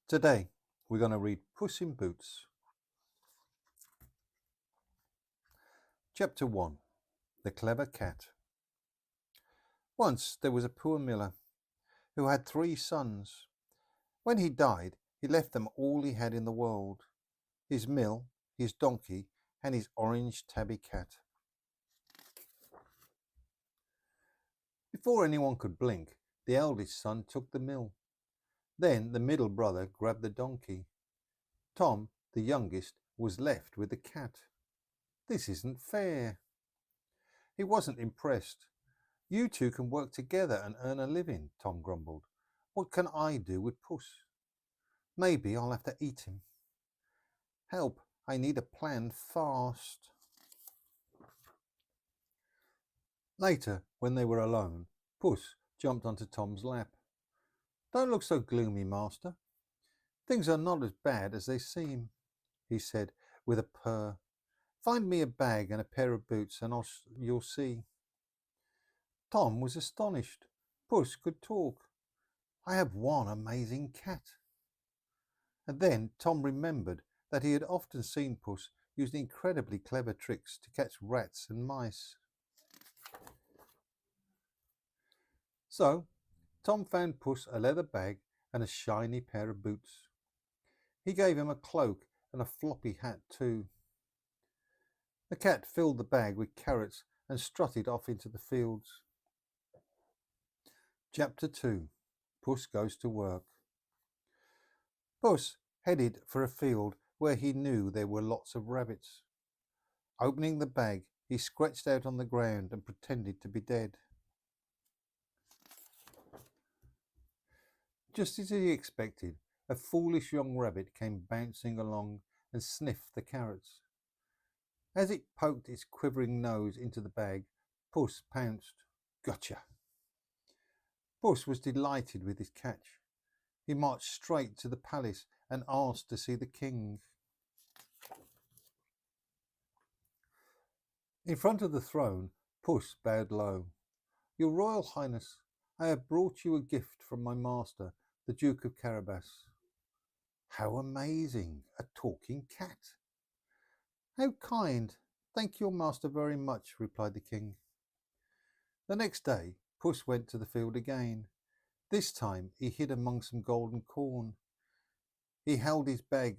Today, we're going to read Puss in Boots. Chapter 1. The Clever Cat. Once there was a poor miller who had 3 sons. When he died, he left them all he had in the world: his mill, his donkey, and his orange tabby cat. Before anyone could blink, the eldest son took the mill. Then the middle brother grabbed the donkey. Tom, the youngest, was left with the cat. This isn't fair. He wasn't impressed. You two can work together and earn a living, Tom grumbled. What can I do with Puss? Maybe I'll have to eat him. Help, I need a plan fast. Later, when they were alone, Puss jumped onto Tom's lap. Don't look so gloomy, master. Things are not as bad as they seem, he said with a purr. Find me a bag and a pair of boots and you'll see. Tom was astonished. Puss could talk. I have one amazing cat. And then Tom remembered that he had often seen Puss use incredibly clever tricks to catch rats and mice. So, Tom found Puss a leather bag and a shiny pair of boots. He gave him a cloak and a floppy hat too. The cat filled the bag with carrots and strutted off into the fields. Chapter 2. Puss Goes to Work. Puss headed for a field where he knew there were lots of rabbits. Opening the bag, he scratched out on the ground and pretended to be dead. Just as he expected, a foolish young rabbit came bouncing along and sniffed the carrots. As it poked its quivering nose into the bag, Puss pounced. Gotcha! Puss was delighted with his catch. He marched straight to the palace and asked to see the king. In front of the throne, Puss bowed low. Your Royal Highness, I have brought you a gift from my master, the Duke of Carabas. How amazing! A talking cat! How kind! Thank your master very much, replied the king. The next day, Puss went to the field again. This time he hid among some golden corn. He held his bag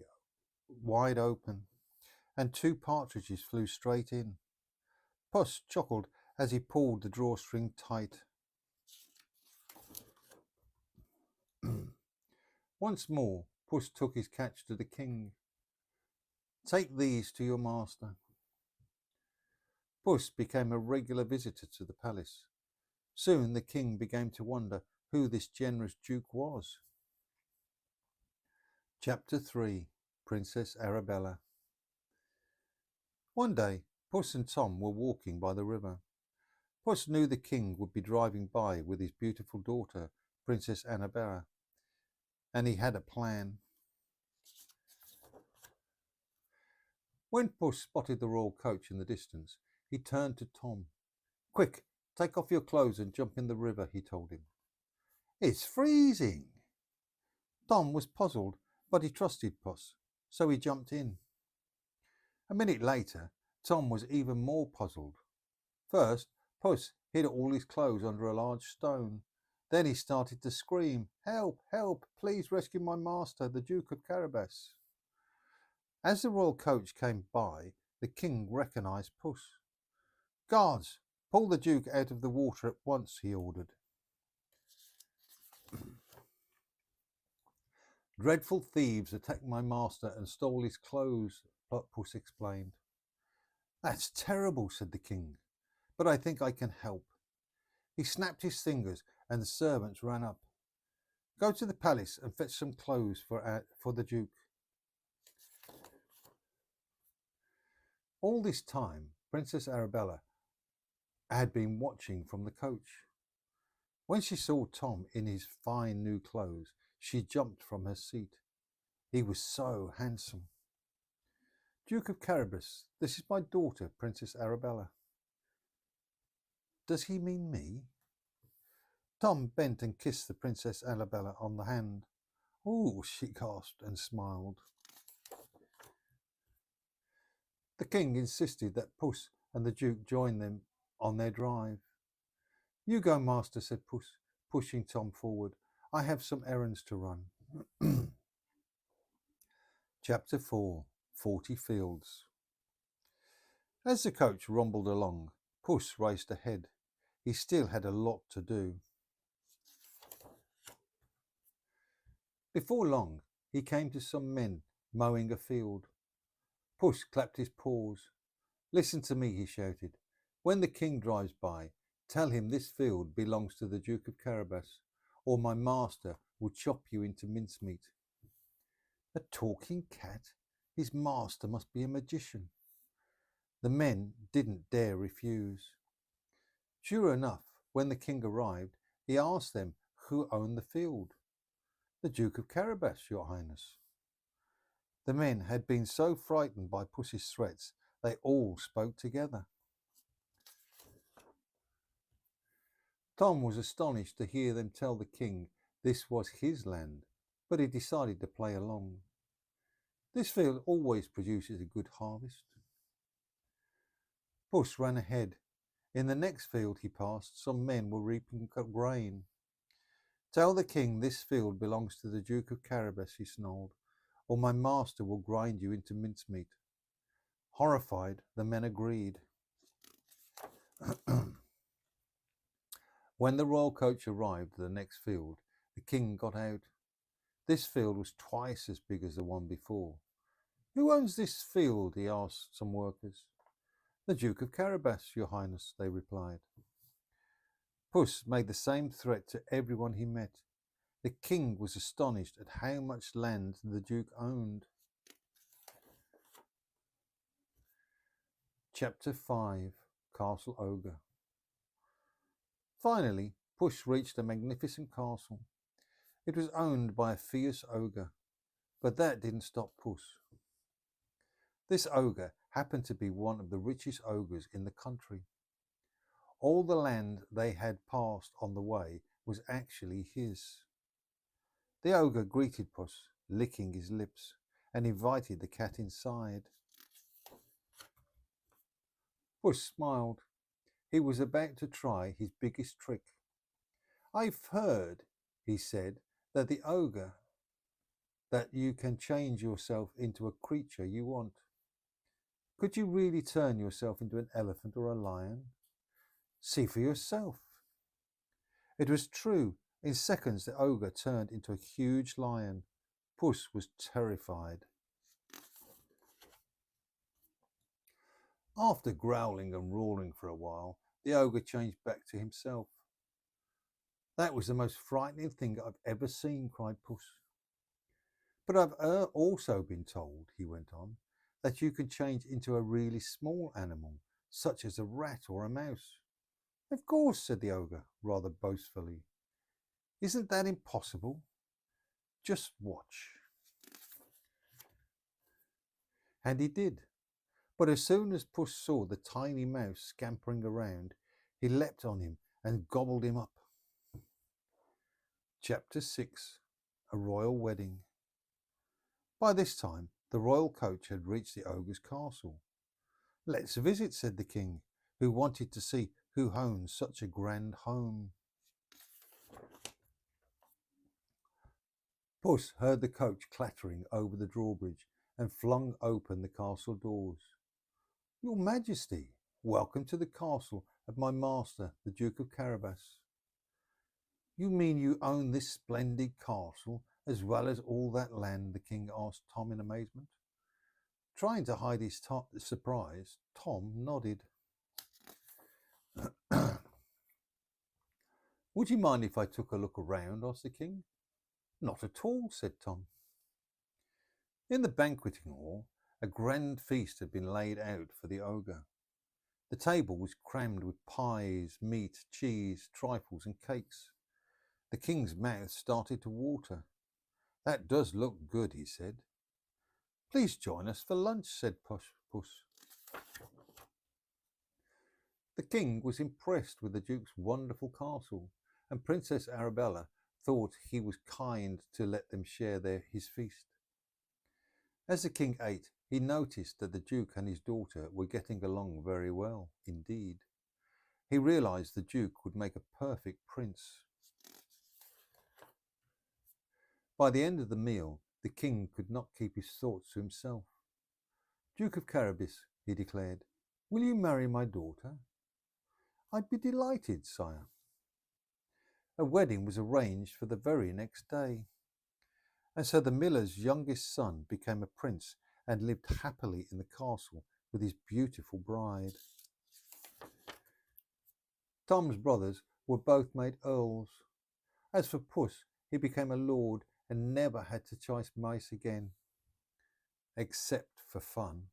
wide open, and 2 partridges flew straight in. Puss chuckled as he pulled the drawstring tight. Once more, Puss took his catch to the king. Take these to your master. Puss became a regular visitor to the palace. Soon the king began to wonder who this generous duke was. Chapter 3. Princess Arabella. One day, Puss and Tom were walking by the river. Puss knew the king would be driving by with his beautiful daughter, Princess Arabella, and he had a plan. When Puss spotted the royal coach in the distance, he turned to Tom. Quick, take off your clothes and jump in the river, he told him. It's freezing. Tom was puzzled, but he trusted Puss, so he jumped in. A minute later, Tom was even more puzzled. First, Puss hid all his clothes under a large stone. Then he started to scream, Help, help, please rescue my master, the Duke of Carabas. As the royal coach came by, the king recognized Puss. Guards, pull the Duke out of the water at once, he ordered. Dreadful thieves attacked my master and stole his clothes, Puss explained. That's terrible, said the king, but I think I can help. He snapped his fingers and the servants ran up. Go to the palace and fetch some clothes for the Duke. All this time, Princess Arabella had been watching from the coach. When she saw Tom in his fine new clothes, she jumped from her seat. He was so handsome. Duke of Carabas, this is my daughter, Princess Arabella. Does he mean me? Tom bent and kissed the Princess Arabella on the hand. "Oh," she gasped and smiled. The king insisted that Puss and the Duke join them on their drive. "You go, master," said Puss, pushing Tom forward. "I have some errands to run." Chapter 4. 40 Fields. As the coach rumbled along, Puss raced ahead. He still had a lot to do. Before long, he came to some men mowing a field. Puss clapped his paws. "Listen to me," he shouted. "When the king drives by, tell him this field belongs to the Duke of Carabas, or my master will chop you into mincemeat." A talking cat? His master must be a magician. The men didn't dare refuse. Sure enough, when the king arrived, he asked them who owned the field. "The Duke of Carabas, your highness." The men had been so frightened by Puss's threats, they all spoke together. Tom was astonished to hear them tell the king this was his land, but he decided to play along. "This field always produces a good harvest." Puss ran ahead. In the next field he passed, some men were reaping grain. "Tell the king this field belongs to the Duke of Carabas," he snarled, "or my master will grind you into mincemeat." Horrified, the men agreed. When the royal coach arrived at the next field, the king got out. This field was twice as big as the one before. "Who owns this field?" he asked some workers. "The Duke of Carabas, your highness," they replied. Puss made the same threat to everyone he met. The king was astonished at how much land the Duke owned. Chapter 5. Castle Olga. Finally, Puss reached a magnificent castle. It was owned by a fierce ogre, but that didn't stop Puss. This ogre happened to be one of the richest ogres in the country. All the land they had passed on the way was actually his. The ogre greeted Puss, licking his lips, and invited the cat inside. Puss smiled. He was about to try his biggest trick. "I've heard," he said, that you can change yourself into a creature you want. Could you really turn yourself into an elephant or a lion? See for yourself." It was true. In seconds, the ogre turned into a huge lion. Puss was terrified. After growling and roaring for a while, the ogre changed back to himself. "That was the most frightening thing I've ever seen," cried Puss. "But I've also been told," he went on, "that you can change into a really small animal, such as a rat or a mouse." "Of course," said the ogre, rather boastfully. "Isn't that impossible? Just watch." And he did. But as soon as Puss saw the tiny mouse scampering around, he leapt on him and gobbled him up. Chapter 6. A Royal Wedding. By this time, the royal coach had reached the ogre's castle. "Let's visit," said the king, who wanted to see who owned such a grand home. Puss heard the coach clattering over the drawbridge and flung open the castle doors. "Your Majesty, welcome to the castle of my master, the Duke of Carabas." "You mean you own this splendid castle as well as all that land?" the king asked Tom in amazement. Trying to hide his surprise, Tom nodded. "Would you mind if I took a look around?" asked the king. "Not at all," said Tom. In the banqueting hall, a grand feast had been laid out for the ogre. The table was crammed with pies, meat, cheese, trifles, and cakes. The king's mouth started to water. "That does look good," he said. "Please join us for lunch," said Puss. The king was impressed with the duke's wonderful castle, and Princess Arabella thought he was kind to let them share his feast. As the king ate, he noticed that the Duke and his daughter were getting along very well indeed. He realized the Duke would make a perfect prince. By the end of the meal, the king could not keep his thoughts to himself. "Duke of Carabas," he declared, "will you marry my daughter?" "I'd be delighted, sire." A wedding was arranged for the very next day, and so the miller's youngest son became a prince and lived happily in the castle with his beautiful bride. Tom's brothers were both made earls. As for Puss, he became a lord and never had to chase mice again, except for fun.